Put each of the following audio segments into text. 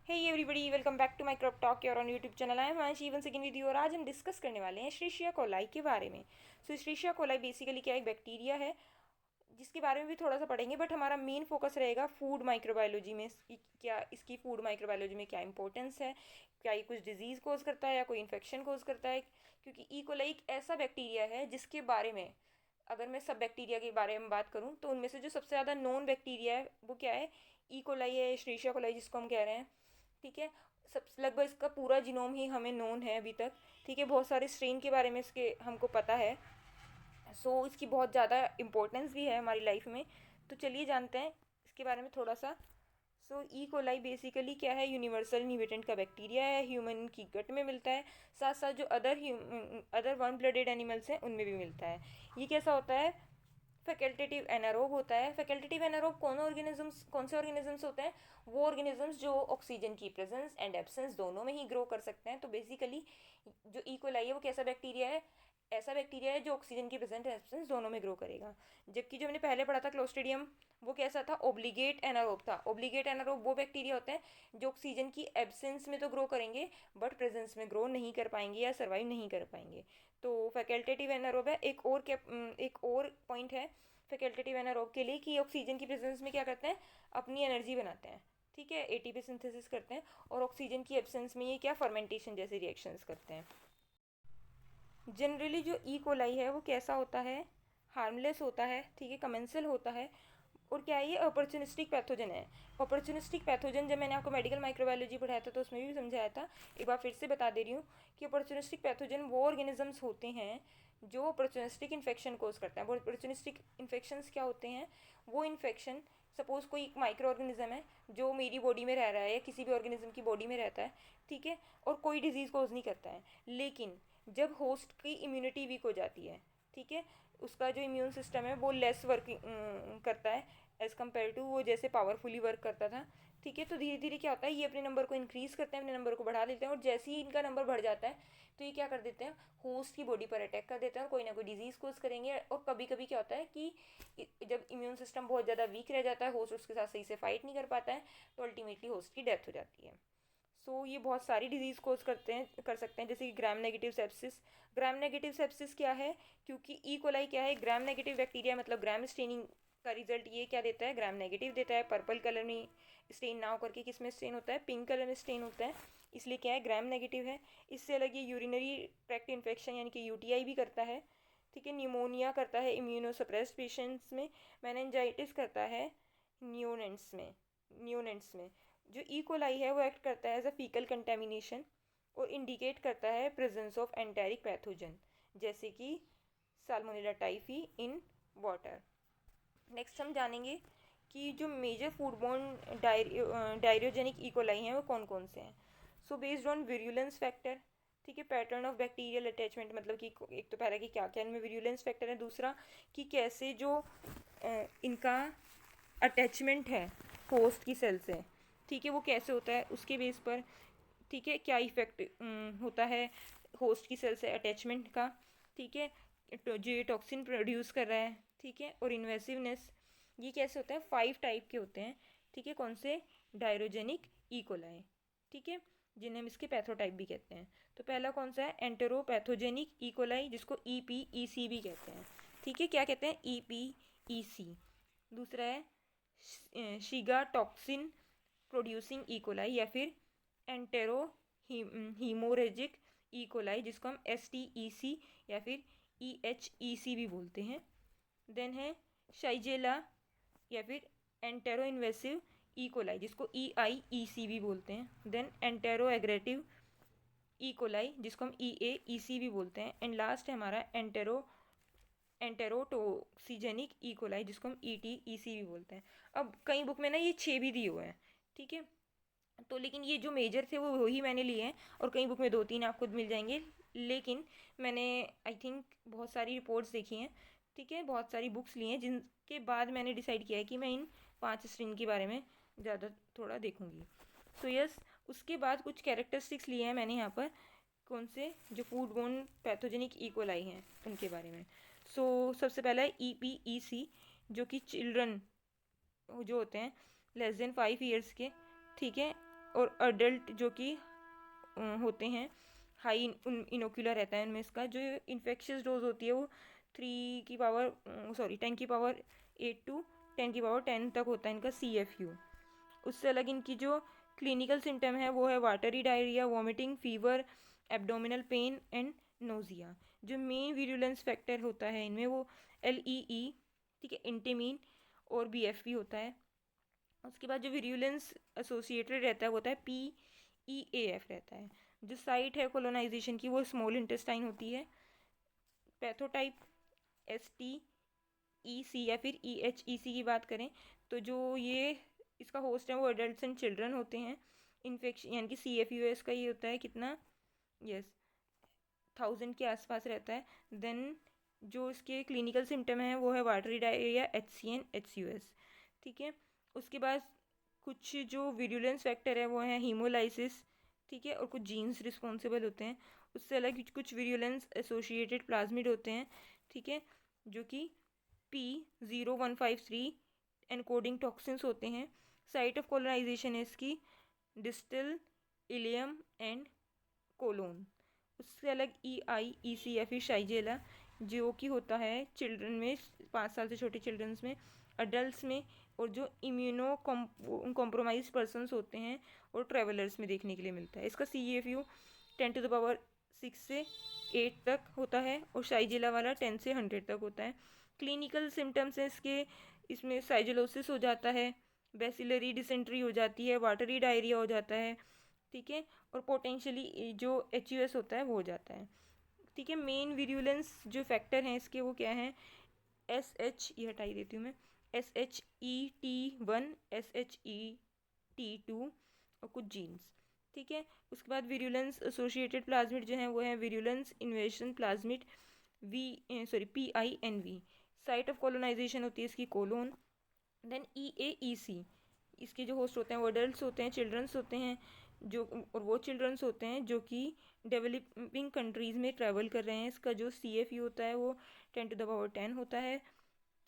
Hey everybody, welcome back to my crop talk your on YouTube channel. I am Anshi one second with you और आज हम discuss करने वाले हैं एस्चेरिशिया coli के बारे में। सो एस्चेरिशिया कोलाई बेसिकली क्या एक बैक्टीरिया है जिसके बारे में भी थोड़ा सा पढ़ेंगे, बट हमारा मेन फोकस रहेगा फूड माइक्रोबायोलॉजी में। क्या इसकी फूड माइक्रोबायोलॉजी में क्या इंपॉर्टेंस है, क्या ये कुछ डिजीज़ कोज करता है या कोई इन्फेक्शन कोज करता है। क्योंकि ई कोलाई एक ऐसा बैक्टीरिया है जिसके बारे में अगर मैं सब बैक्टीरिया के बारे में बात करूं तो उनमें से जो सबसे ज़्यादा नोन बैक्टीरिया है वो क्या है, ई कोलाई है, एस्चेरिशिया कोलाई जिसको हम कह रहे हैं। ठीक है, सब लगभग इसका पूरा जीनोम ही हमें नोन है अभी तक। ठीक है, बहुत सारे स्ट्रेन के बारे में इसके हमको पता है। इसकी बहुत ज़्यादा इम्पोर्टेंस भी है हमारी लाइफ में। तो चलिए जानते हैं इसके बारे में थोड़ा सा। ई कोलाई बेसिकली क्या है, यूनिवर्सल इन्हिबिटेंट का बैक्टीरिया है, ह्यूमन की गट में मिलता है, साथ साथ जो अदर वन ब्लडेड एनिमल्स हैं उनमें भी मिलता है। ये कैसा होता है, फैकल्टेटिव एनारोब होता है। फैकल्टेटिव एनारोब कौन से ऑर्गेनिजम्स होते हैं, वो ऑर्गेनिजम्स जो ऑक्सीजन की प्रेजेंस एंड एब्सेंस दोनों में ही ग्रो कर सकते हैं। तो बेसिकली जो ई कोलाई है वो कैसा बैक्टीरिया है, ऐसा बैक्टीरिया है जो ऑक्सीजन की प्रेजेंट एब्सेंस दोनों में ग्रो करेगा। जबकि जो हमने पहले पढ़ा था क्लोस्ट्रीडियम, वो कैसा था, ओब्लिगेट एनारोब था। ओब्लिगेट एनारोब वो बैक्टीरिया होते हैं जो ऑक्सीजन की एब्सेंस में तो ग्रो करेंगे बट प्रेजेंस में ग्रो नहीं कर पाएंगे या सर्वाइव नहीं कर पाएंगे। तो फैकल्टेटिव एनारोब है। एक और पॉइंट है फैकल्टेटिव एनारोब के लिए कि ऑक्सीजन की प्रेजेंस में क्या करते हैं, अपनी एनर्जी बनाते हैं। ठीक है, एटीपी सिंथेसिस करते हैं, और ऑक्सीजन की एब्सेंस में ये क्या, फर्मेंटेशन जैसे रिएक्शंस करते हैं। जनरली जो ई कोलाई है वो कैसा होता है, हार्मलेस होता है। ठीक है, कमेंसल होता है। और क्या है, ये अपॉर्चुनिस्टिक पैथोजन है। अपॉर्चुनिस्टिक पैथोजन जब मैंने आपको मेडिकल माइक्रोबायोलॉजी पढ़ाया था तो उसमें भी समझाया था, एक बार फिर से बता दे रही हूँ कि अपॉर्चुनिस्टिक पैथोजन वो ऑर्गेनिजम्स होते हैं जो अपॉर्चुनिस्टिक इन्फेक्शन कोज करते हैं। वो अपॉर्चुनिस्टिक इन्फेक्शंस क्या होते हैं, वो इन्फेक्शन, सपोज कोई एक माइक्रो ऑर्गेनिज्म है जो मेरी बॉडी में रह रहा है या किसी भी ऑर्गेनिज्म की बॉडी में रहता है, ठीक है, और कोई डिजीज़ कोज नहीं करता है, लेकिन जब होस्ट की इम्यूनिटी वीक हो जाती है, ठीक है, उसका जो इम्यून सिस्टम है वो लेस वर्किंग करता है एज़ कम्पेयर टू वो जैसे पावरफुली वर्क करता था। ठीक है, तो धीरे धीरे क्या होता है, ये अपने नंबर को इंक्रीज़ करते हैं, अपने नंबर को बढ़ा देते हैं, और जैसे ही इनका नंबर बढ़ जाता है तो ये क्या कर देते हैं, होस्ट की बॉडी पर अटैक कर देते हैं और कोई ना कोई डिजीज़ कोज करेंगे। और कभी कभी क्या होता है कि जब इम्यून सिस्टम बहुत ज़्यादा वीक रह जाता है, होस्ट उसके साथ सही से फाइट नहीं कर पाता है, तो अल्टीमेटली होस्ट की डेथ हो जाती है। ये बहुत सारी डिजीज़ कोज कर सकते हैं, जैसे कि gram negative sepsis. Gram negative sepsis क्या है, क्योंकि ई कोलाई क्या है, ग्राम नेगेटिव बैक्टीरिया, मतलब ग्राम स्टेनिंग का रिजल्ट ये क्या देता है, ग्राम नेगेटिव देता है। पर्पल कलर में स्टेन ना होकर के किस में स्टेन होता है, पिंक कलर में स्टेन होता है, इसलिए क्या है, ग्राम नेगेटिव है। इससे अलग ये यूरिनरी ट्रैक्ट इन्फेक्शन यानी कि यूटीआई भी करता है। ठीक है, न्यूमोनिया करता है इम्यूनोसप्रेस्ड पेशेंट्स में, मेनिंजाइटिस करता है न्यूनेंट्स में। जो ई कोलाई है वो एक्ट करता है एज अ फीकल कंटेमिनेशन और इंडिकेट करता है प्रेजेंस ऑफ एंटेरिक पैथोजन, जैसे कि salmonella typhi in water. Next हम जानेंगे कि जो मेजर फूडबॉर्न डायरियोजेनिक ई कोलाई हैं वो कौन कौन से हैं। बेस्ड ऑन विरुलेंस फैक्टर, ठीक है, पैटर्न ऑफ बैक्टीरियल अटैचमेंट, मतलब कि एक तो पहला कि क्या क्या इनमें विरुलेंस फैक्टर है, दूसरा कि कैसे जो इनका अटैचमेंट है होस्ट की सेल से, ठीक है, वो कैसे होता है उसके बेस पर। ठीक है, क्या इफेक्ट होता है होस्ट की सेल से अटैचमेंट का। ठीक है, तो जो ये टॉक्सिन प्रोड्यूस कर रहा है, ठीक है, और इन्वेसिवनेस, ये कैसे होता है, 5 टाइप के होते हैं। ठीक है, कौन से, डायरोजेनिक ई कोलाई, ठीक है, जिन्हें हम इसके पैथोटाइप भी कहते हैं। तो पहला कौन सा है, एंटेरोपैथोजेनिक ई कोलाई, जिसको ई पी ई सी भी कहते हैं। ठीक है, क्या कहते हैं, ई पी ई सी। दूसरा है Shiga toxin producing E coli, या फिर एंटेरो हीमोरेजिक ई कोलाई, जिसको हम एस टी ई सी या फिर ई एच ई सी भी बोलते हैं। देन है शाइजेला या फिर एंटेरो इन्वेसिव ई कोलाई, जिसको ई आई ई सी भी बोलते हैं। देन एंटेरो एग्रेटिव ई कोलाई, जिसको हम ई ए ई सी भी बोलते हैं। एंड लास्ट है हमारा एंटेरोटोक्सीजेनिक ई कोलाई, जिसको हम ई टी ई सी भी बोलते हैं। अब कई बुक में ना ये 6 भी दिए हुए हैं, ठीक है, तो लेकिन ये जो मेजर थे वो वही मैंने लिए हैं, और कई बुक में 2-3 आपको मिल जाएंगे। लेकिन मैंने आई थिंक बहुत सारी रिपोर्ट्स देखी हैं, ठीक है, बहुत सारी बुक्स ली हैं, जिनके बाद मैंने डिसाइड किया है कि मैं इन 5 स्ट्रेन के बारे में ज़्यादा थोड़ा देखूंगी। यस, उसके बाद कुछ कैरेक्टरिस्टिक्स लिए हैं मैंने यहाँ पर, कौन से, जो food borne pathogenic E coli हैं उनके बारे में। सबसे पहला है ई पी ई सी, जो कि चिल्ड्रन जो होते हैं लेस देन 5 ईयर्स के, ठीक है, और अडल्ट जो कि होते हैं हाई इनोक्यूलर रहता है उनमें इसका जो इन्फेक्शियस डोज होती है वो 10 टू 10 तक होता है इनका CFU। उससे अलग इनकी जो क्लिनिकल सिम्टम है वो है watery diarrhoea, vomiting, fever, abdominal pain and nausea. जो मेन विरुलेंस फैक्टर होता है इनमें वो LEE, ठीक है, इंटेमिन और BFP होता है। उसके बाद जो विरुलेंस एसोसिएटेड रहता है वो होता है PEAF रहता है। जो साइट है कोलोनाइजेशन की वो स्मॉल इंटेस्टाइन होती है। पैथोटाइप STEC या फिर EHEC की बात करें तो जो ये इसका होस्ट है वो एडल्ट्स एंड चिल्ड्रन होते हैं। इन्फेक्शन यानी कि CFUS का ये होता है कितना, यस 1000 के आसपास रहता है। देन जो इसके क्लिनिकल सिम्टम है वो है वाटरी डायरिया, HCN, HUS, ठीक है। उसके बाद कुछ जो विरुलेंस फैक्टर है वो है हीमोलाइसिस, ठीक है, और कुछ जीन्स रिस्पॉन्सिबल होते हैं। उससे अलग कुछ विरुलेंस एसोसिएटेड प्लाज्मिड होते हैं, ठीक है, जो कि P0153 एनकोडिंग टॉक्सिन्स होते हैं। साइट ऑफ कोलोनाइजेशन है इसकी डिस्टल, इलियम एंड कोलोन। उससे अलग EIEC या फिर शाइजेला जो कि होता है चिल्ड्रन में, 5 साल से छोटे चिल्ड्रंस में, अडल्ट्स में, और जो इम्यूनो कॉम्प्रोमाइज पर्सनस होते हैं और ट्रेवलर्स में देखने के लिए मिलता है। इसका CFU 10⁻6 से 8 तक होता है और शाइजेला वाला 10 से 100 तक होता है। क्लिनिकल सिम्टम्स हैं इसके, इसमें साइजेलोसिस हो जाता है, बेसिलरी डिसेंट्री हो जाती है, वाटरी डायरिया हो जाता है, ठीक है, और पोटेंशियली जो HUS होता है वो हो जाता है, ठीक है। मेन विरुलेंस जो फैक्टर हैं इसके वो क्या हैं, ये हटाई देती हूँ मैं, SHET1, SHET2 और कुछ जीन्स, ठीक है। उसके बाद विरुलेंस एसोसिएटेड प्लाज्मिड जो है वो है virulence invasion plasmid PINV। Site of colonisation होती है इसकी कोलोन। देन EAEC, इसके जो होस्ट होते हैं वो एडल्ट्स होते हैं, चिल्ड्रंस होते हैं, जो और वो चिल्ड्रंस होते हैं जो कि डेवलपिंग कंट्रीज़ में ट्रैवल कर रहे हैं। इसका जो CFU होता है वो 10⁻10 होता है,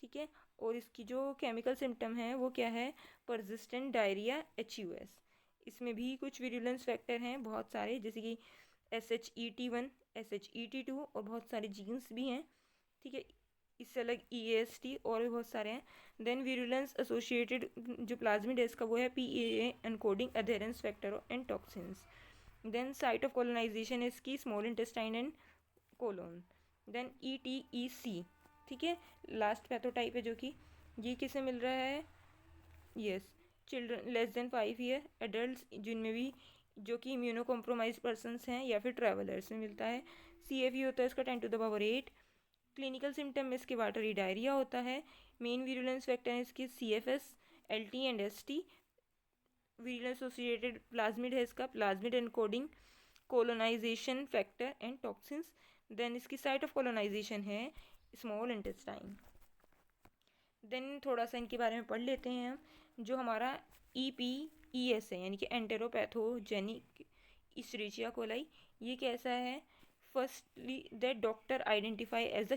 ठीक है। और इसकी जो केमिकल सिम्टम है वो क्या है, परसिस्टेंट डायरिया, HUS। इसमें भी कुछ विरुलेंस फैक्टर हैं बहुत सारे, जैसे कि SHET1, SHET2 और बहुत सारे जीन्स भी हैं, ठीक है। इससे अलग EAST और भी बहुत सारे हैं। देन विरुलेंस एसोसिएटेड जो प्लाज्मिड है इसका वो है PEA encoding adherence factor and toxins. Then site of colonization इसकी small intestine and colon. Then ETEC, ठीक है, लास्ट पैथोटाइप है जो कि ये किसे मिल रहा है, yes children less than 5 year, adults जिनमें भी जो कि इम्यूनो कॉम्प्रोमाइज पर्सनस हैं या फिर ट्रैवलर्स में मिलता है। CFU होता है इसका 10⁸8। क्लिनिकल सिम्टम में इसके वाटरी डायरिया होता है। मेन विरुलेंस फैक्टर है इसके CFS, LT and ST। Virulence associated plasmid है इसका plasmid encoding colonisation factor and toxins. Then इसकी साइट ऑफ कोलोनाइजेशन है स्मॉल इंटेस्टाइन। देन थोड़ा सा इनके बारे में पढ़ लेते हैं हम। जो हमारा EPES है यानी कि एंटेरोपैथोजेनिक इश्चेरिचिया कोलाई, ये कैसा है, firstly that doctor identify as a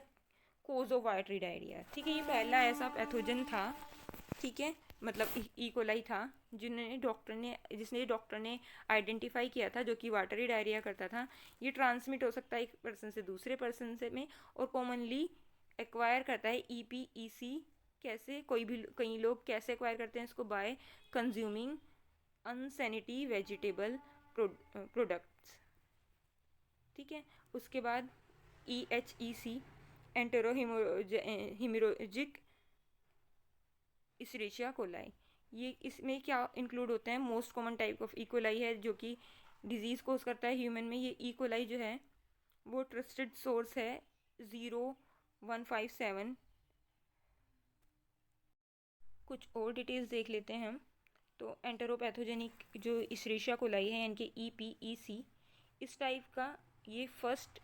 cause of watery diarrhoea, ठीक है। ये पहला ऐसा पैथोजन था, ठीक है, मतलब कोलाई था जिसने डॉक्टर ने आइडेंटिफाई किया था, जो कि वाटरी डायरिया करता था। ये ट्रांसमिट हो सकता है एक पर्सन से दूसरे पर्सन से में, और कॉमनली एक्वायर करता है EPEC। कैसे, कई लोग कैसे एक्वायर करते हैं इसको, bye consuming unsanitary vegetable products, ठीक है। उसके बाद EHEC एंटेरोहिमोरेजिक इश्चेरिचिया कोलाई, ये इसमें क्या इंक्लूड होते हैं, most common type of coli है जो कि डिजीज़ कोज करता है ह्यूमन में। ये कोलाई जो है वो ट्रस्टेड सोर्स है 0157। कुछ और डिटेल्स देख लेते हैं हम। तो एंटेरोपैथोजेनिक जो इश्चेरिचिया कोलाई है यानी कि EPEC, इस टाइप का ये फर्स्ट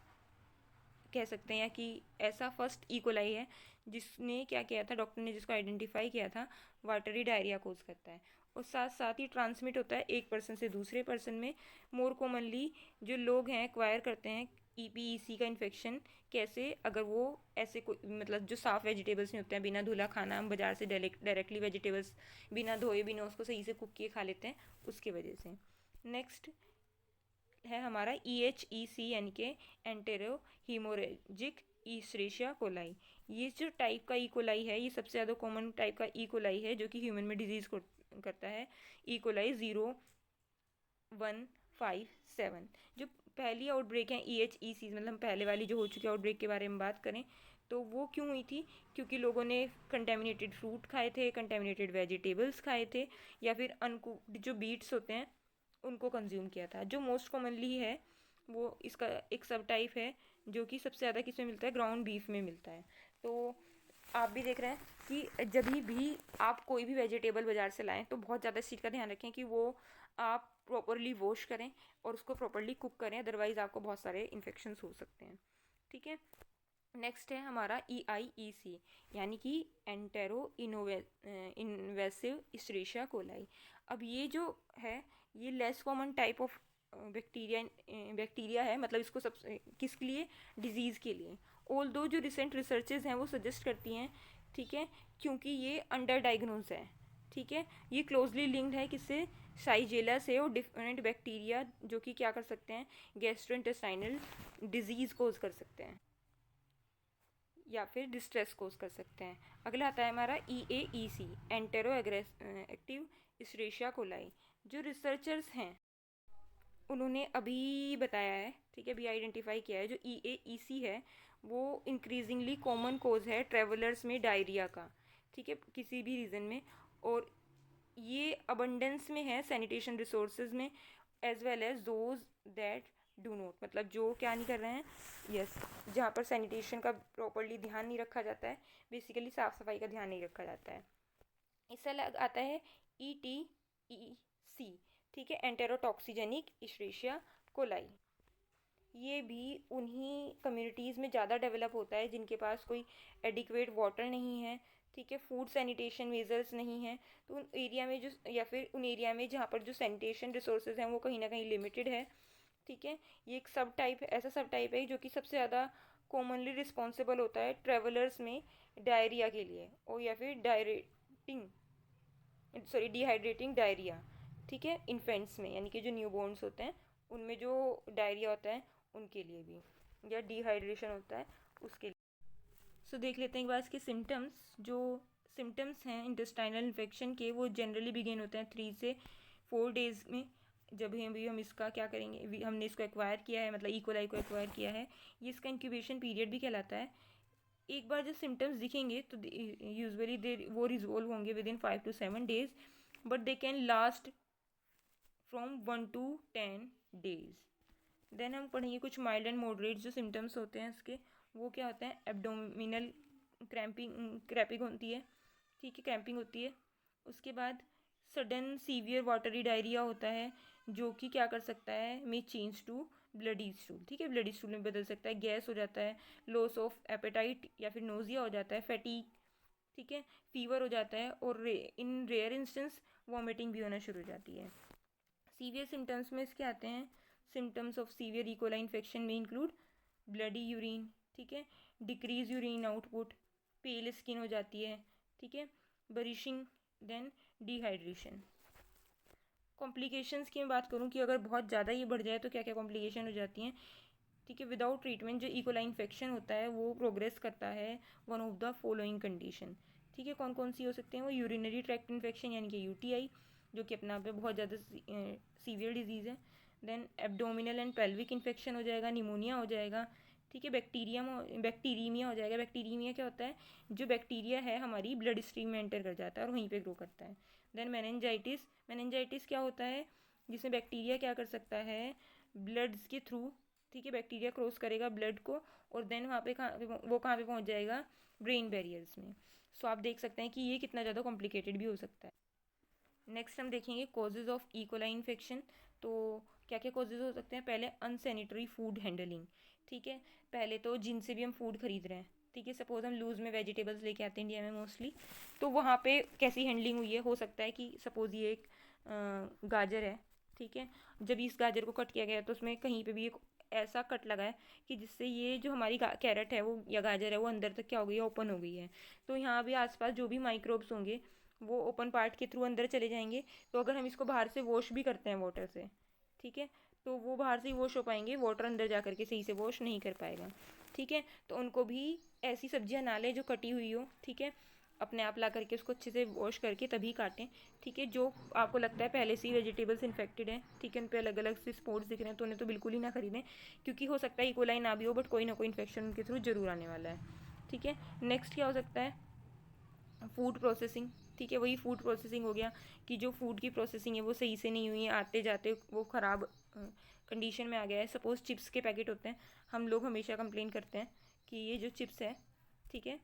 कह सकते हैं कि ऐसा फर्स्ट कोलाई है जिसने क्या किया था, डॉक्टर ने जिसको आइडेंटिफाई किया था, वाटरी डायरिया कोज करता है, और साथ साथ ही ट्रांसमिट होता है एक पर्सन से दूसरे पर्सन में। मोर कॉमनली जो लोग हैं एक्वायर करते हैं EPEC का इन्फेक्शन कैसे, अगर वो ऐसे कोई मतलब जो साफ़ वेजिटेबल्स नहीं होते हैं, बिना धुला खाना, हम बाज़ार से डायरेक्टली वेजिटेबल्स बिना धोए बिना उसको सही से कुक किए खा लेते हैं, उसकी वजह से। नेक्स्ट है हमारा EHEC यानी कि एंटेरो हीमोरेजिक ईस्चेरिशिया कोलाई। ये जो टाइप का कोलाई है, ये सबसे ज़्यादा कॉमन टाइप का कोलाई है जो कि ह्यूमन में डिजीज़ को करता है। कोलाई 0157। जो पहली आउटब्रेक है EHEC, मतलब पहले वाली जो हो चुकी आउटब्रेक के बारे में बात करें तो वो क्यों हुई थी? क्योंकि लोगों ने कंटेमिनेटेड फ्रूट खाए थे, कंटेमिनेटेड वेजिटेबल्स खाए थे, या फिर अनकुक्ड जो बीट्स होते हैं उनको कंज्यूम किया था। जो मोस्ट कॉमनली है वो इसका एक सब टाइप है जो कि सबसे ज़्यादा किस में मिलता है? ग्राउंड बीफ में मिलता है। तो आप भी देख रहे हैं कि जब भी आप कोई भी वेजिटेबल बाज़ार से लाएं तो बहुत ज़्यादा इस चीज़ का ध्यान रखें कि वो आप प्रॉपरली वॉश करें और उसको प्रॉपरली कुक करें, अदरवाइज़ आपको बहुत सारे इन्फेक्शंस हो सकते हैं। ठीक है। नेक्स्ट है हमारा EIEC यानी कि एंटेरो इन्वेसिव इस्चेरिशिया कोलाई। अब ये जो है ये less common type of bacteria है, मतलब इसको सब किसके लिए? डिजीज़ के लिए। ऑल दो जो रिसेंट रिसर्चेज हैं वो सजेस्ट करती हैं, ठीक है, क्योंकि ये अंडर डायग्नोज है। ठीक है, ये क्लोजली लिंक्ड है किससे? साइजेला से, और डिफरेंट बैक्टीरिया जो कि क्या कर सकते हैं? गैस्ट्रोइंटेस्टाइनल डिजीज़ कोज कर सकते हैं या फिर डिस्ट्रेस कोज कर सकते हैं। अगला आता है हमारा EAEC एंटेरो एक्टिव इस्चेरिशिया कोलाई। जो रिसर्चर्स हैं उन्होंने अभी बताया है, ठीक है, अभी आइडेंटिफाई किया है, जो EAEC है वो इंक्रीजिंगली कॉमन कोज है ट्रेवलर्स में डायरिया का, ठीक है, किसी भी रीजन में। और ये अबंडेंस में है सैनिटेशन रिसोर्सेज में, as well as those that do not, मतलब जो क्या नहीं कर रहे हैं, यस, जहाँ पर सैनिटेशन का प्रॉपरली ध्यान नहीं रखा जाता है, बेसिकली साफ़ सफाई का ध्यान नहीं रखा जाता है। इससे अलग आता है ETEC, ठीक है, एंटेरोटॉक्सिजेनिक इस्चेरिशिया कोलाई। ये भी उन्हीं कम्युनिटीज़ में ज़्यादा डेवलप होता है जिनके पास कोई एडिक्वेट वाटर नहीं है, ठीक है, फूड सैनिटेशन मेजर्स नहीं है, तो उन एरिया में जो, या फिर उन एरिया में जहाँ पर जो सैनिटेशन रिसोर्सेज हैं वो कहीं ना कहीं लिमिटेड है। ठीक है, ये एक सब टाइप, ऐसा सब टाइप है जो कि सबसे ज़्यादा कॉमनली रिस्पॉन्सिबल होता है ट्रेवलर्स में डायरिया के लिए, और या फिर डिहाइड्रेटिंग डायरिया। ठीक है, इन्फेंट्स में यानी कि जो न्यूबॉर्न्स होते हैं उनमें जो डायरिया होता है उनके लिए भी, या डिहाइड्रेशन होता है उसके लिए। सो देख लेते हैं एक बार इसके सिम्टम्स। जो सिम्टम्स हैं इंटेस्टाइनल इन्फेक्शन के वो जनरली बिगिन होते हैं 3 से 4 डेज़ में। जब हम इसका क्या करेंगे, हमने इसको एक्वायर किया है, मतलब कोलाई को एक्वायर किया है, ये इसका इंक्यूबेशन पीरियड भी कहलाता है। एक बार जब सिम्टम्स दिखेंगे तो यूजुअली दे वो रिजोल्व होंगे within 5 to 7 days, but they can last from 1 to 10 days। Then हम पढ़ेंगे कुछ माइल्ड एंड मॉडरेट जो सिम्टम्स होते हैं इसके, वो क्या होते हैं? एब्डोमिनल क्रैपिंग होती है, ठीक है, क्रैम्पिंग होती है। उसके बाद सडन सीवियर वाटरी डायरिया होता है जो कि क्या कर सकता है? May change to bloody stool, ठीक है, ब्लडी स्टूल में बदल सकता है, गैस हो जाता है, लॉस ऑफ एपेटाइट या फिर नोजिया हो जाता है, फैटीग, ठीक है, फीवर हो जाता है, और इन रेयर इंस्टेंस वॉमिटिंग भी होना शुरू हो जाती है। सीवियर सिम्टम्स में इसके आते हैं, symptoms of severe E coli infection में इंक्लूड ब्लडी यूरिन, ठीक है, डिक्रीज यूरिन आउटपुट, पेल स्किन हो जाती है, ठीक है, बरिशिंग, देन डिहाइड्रेशन। कॉम्प्लिकेशंस की मैं बात करूँ कि अगर बहुत ज़्यादा ये बढ़ जाए तो क्या क्या कॉम्प्लिकेशन हो जाती हैं, ठीक है। विदाउट ट्रीटमेंट जो इकोलाई इन्फेक्शन होता है वो प्रोग्रेस करता है one of the following condition, ठीक है, कौन कौन सी हो सकते हैं वो? यूरिनरी ट्रैक्ट इन्फेक्शन यानी कि UTI, जो कि अपने आप में बहुत ज़्यादा सीवियर डिजीज़ है। Then abdominal and pelvic infection हो जाएगा, निमोनिया हो जाएगा, ठीक है, बैक्टीरियमिया हो जाएगा। बैक्टीरियमिया क्या होता है? जो बैक्टीरिया है हमारी ब्लड स्ट्रीम में एंटर कर जाता है और वहीं पे ग्रो करता है। देन मेनिंजाइटिस क्या होता है? जिसमें बैक्टीरिया क्या कर सकता है? ब्लड्स के थ्रू, ठीक है, बैक्टीरिया क्रॉस करेगा ब्लड को, और देन वहाँ पे वो कहाँ पे पहुँच जाएगा? ब्रेन बैरियर्स में। सो आप देख सकते हैं कि ये कितना ज़्यादा कॉम्प्लिकेटेड भी हो सकता है। नेक्स्ट हम देखेंगे कॉजेज़ ऑफ कोलाई इन्फेक्शन। तो क्या क्या कॉजेज़ हो सकते हैं? पहले अनसैनिटरी फूड हैंडलिंग, ठीक है, पहले तो जिनसे भी हम फूड खरीद रहे हैं, ठीक है, सपोज हम लूज़ में वेजिटेबल्स लेके आते हैं इंडिया में मोस्टली, तो वहाँ पे कैसी हैंडलिंग हुई है? हो सकता है कि सपोज ये एक गाजर है, ठीक है, जब इस गाजर को कट किया गया तो उसमें कहीं पे भी एक ऐसा कट लगा है कि जिससे ये जो हमारी कैरेट है वो, या गाजर है वो, अंदर तक क्या हो गई है? ओपन हो गई है। तो यहाँ भी आसपास जो भी माइक्रोब्स होंगे वो ओपन पार्ट के थ्रू अंदर चले जाएंगे। तो अगर हम इसको बाहर से वॉश भी करते हैं वाटर से, ठीक है, तो वो बाहर से ही वॉश हो पाएंगे, वाटर अंदर जा करके सही से वॉश नहीं कर पाएगा। ठीक है, तो उनको भी ऐसी सब्जियां ना लें जो कटी हुई हो। ठीक है, अपने आप ला करके उसको अच्छे से वॉश करके तभी काटें। ठीक है, जो आपको लगता है पहले से ही वेजिटेबल्स इन्फेक्टेड हैं, ठीक है, उन पर अलग अलग से स्पॉट्स दिख रहे हैं, तो उन्हें तो बिल्कुल ही ना खरीदें, क्योंकि हो सकता है इकोलाई ना भी हो बट कोई ना कोई इन्फेक्शन उनके थ्रू जरूर आने वाला है। ठीक है, नेक्स्ट क्या हो सकता है, फूड प्रोसेसिंग। ठीक है, वही फूड प्रोसेसिंग हो गया कि जो फूड की प्रोसेसिंग है वो सही से नहीं हुई है, आते जाते वो ख़राब कंडीशन में आ गया है। सपोज़ चिप्स के पैकेट होते हैं, हम लोग हमेशा कंप्लेन करते हैं कि ये जो चिप्स है, ठीक है,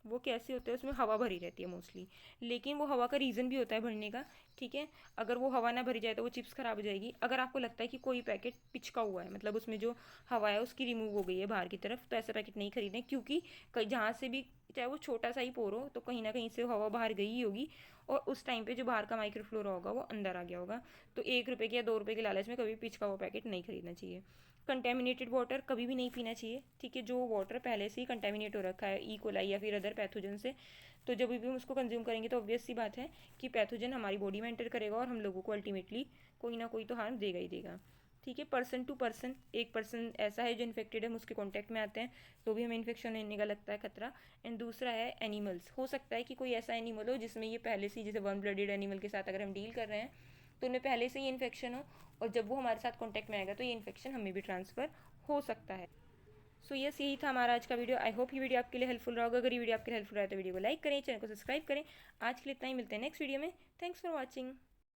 वो कैसे होते हैं, उसमें हवा भरी रहती है मोस्टली, लेकिन वो हवा का रीज़न भी होता है भरने का। ठीक है, अगर वो हवा ना भरी जाए तो वो चिप्स ख़राब हो जाएगी। अगर आपको लगता है कि कोई पैकेट पिचका हुआ है, मतलब उसमें जो हवा है उसकी रिमूव हो गई है बाहर की तरफ, तो ऐसा पैकेट नहीं खरीदें, क्योंकि कहीं जहाँ से भी, चाहे वो छोटा सा ही पोर हो, तो कहीं ना कहीं से हवा बाहर गई ही होगी, और उस टाइम पे जो बाहर का माइक्रोफ्लोरा होगा वो अंदर आ गया होगा। तो 1 रुपये के या 2 रुपये के लालच में कभी पिचका हुआ पैकेट नहीं खरीदना चाहिए। कंटेमिनेटेड वाटर कभी भी नहीं पीना चाहिए। ठीक है, जो वाटर पहले से ही कंटेमिनेट हो रखा है ई कोलाई या फिर अदर पैथोजन से, तो जब भी हम उसको कंज्यूम करेंगे तो ऑब्वियस सी बात है कि पैथोजन हमारी बॉडी में एंटर करेगा और हम लोगों को अल्टीमेटली कोई ना कोई तो हार्म देगा ही देगा। ठीक है, पर्सन टू पर्सन, एक पर्सन ऐसा है जो इन्फेक्टेड है, हम उसके कॉन्टैक्ट में आते हैं तो भी हमें इन्फेक्शन होने का लगता है खतरा। एंड दूसरा है एनिमल्स, हो सकता है कि कोई ऐसा एनिमल हो जिसमें ये पहले से ही, जैसे वन ब्लडेड एनिमल के साथ अगर हम डील कर रहे हैं तो उन्हें पहले से ही इन्फेक्शन हो, और जब वो हमारे साथ कॉन्टैक्ट में आएगा तो ये इन्फेक्शन हमें भी ट्रांसफ़र हो सकता है। सो यस, यही था हमारा आज का वीडियो। आई होप ये वीडियो आपके लिए हेल्पफुल रहा होगा। अगर ये वीडियो आपके लिए हेल्पफुल रहा है तो वीडियो को लाइक करें, चैनल को सब्सक्राइब करें। आज के लिए इतना ही, मिलते हैं नेक्स्ट वीडियो में। Thanks for watching.